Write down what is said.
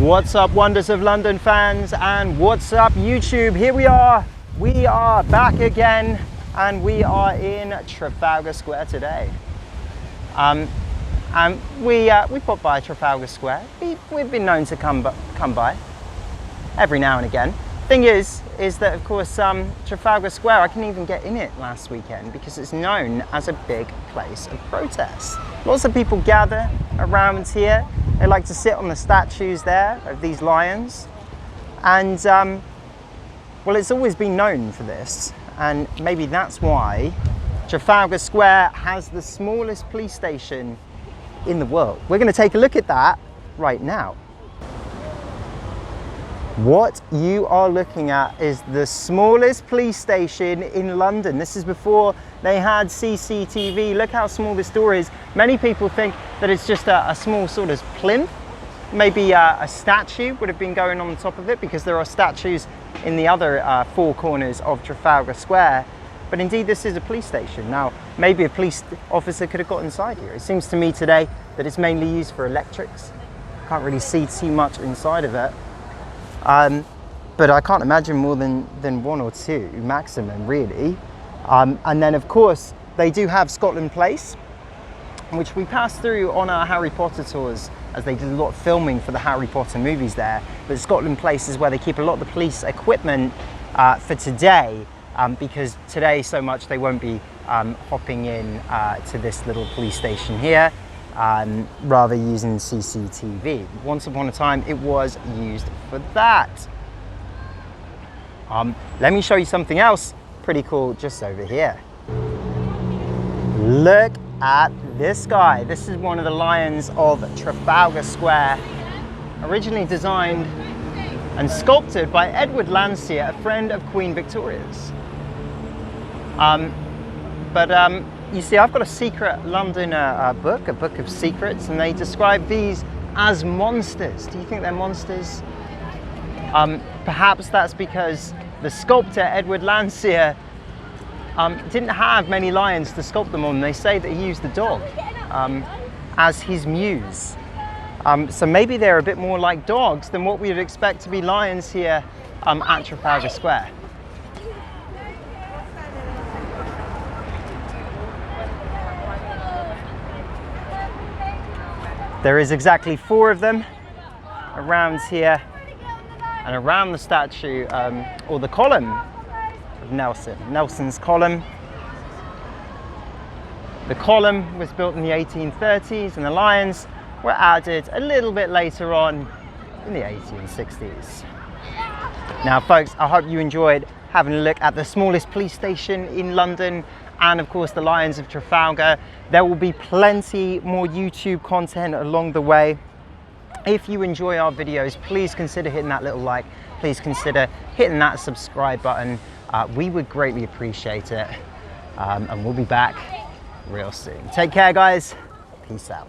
What's up, Wonders of London fans, and what's up, YouTube? Here we are back again, and we are in Trafalgar Square today. We popped by Trafalgar Square. We've been known to come by every now and again. Thing is that of course Trafalgar Square, I couldn't even get in it last weekend because it's known as a big place of protest. Lots of people gather around here. They like to sit on the statues there of these lions, and well, it's always been known for this, and maybe that's why Trafalgar Square has the smallest police station in the world. We're going to take a look at that right now. What you are looking at is the smallest police station in London. This is before they had CCTV. Look how small this door is. Many people think that it's just a small sort of plinth. Maybe a statue would have been going on the top of it, because there are statues in the other four corners of Trafalgar Square. But indeed, this is a police station. Now, maybe a police officer could have got inside here. It seems to me today that it's mainly used for electrics. Can't really see too much inside of it. But I can't imagine more than one or two maximum, really. And then of course they do have Scotland Place, which we passed through on our Harry Potter tours, as they did a lot of filming for the Harry Potter movies there. But Scotland Place is where they keep a lot of the police equipment for today, because today so much they won't be hopping in to this little police station here, rather using CCTV. Once upon a time it was used for that. Let me show you something else pretty cool just over here. Look at this guy. This is one of the lions of Trafalgar Square, originally designed and sculpted by Edward Landseer, a friend of Queen Victoria's. You see, I've got a secret London book, a book of secrets, and they describe these as monsters. Do you think they're monsters? Perhaps that's because the sculptor, Edward Landseer, didn't have many lions to sculpt them on. They say that he used the dog as his muse. So maybe they're a bit more like dogs than what we would expect to be lions here at Trafalgar Square. There is exactly 4 of them around here and around the statue, or the column of Nelson. Nelson's column. The column was built in the 1830s, and the lions were added a little bit later on in the 1860s. Now folks, I hope you enjoyed having a look at the smallest police station in London, and of course the Lions of Trafalgar. There will be plenty more YouTube content along the way. If you enjoy our videos, please consider hitting that little like. Please consider hitting that subscribe button. We would greatly appreciate it. And we'll be back real soon. Take care, guys. Peace out.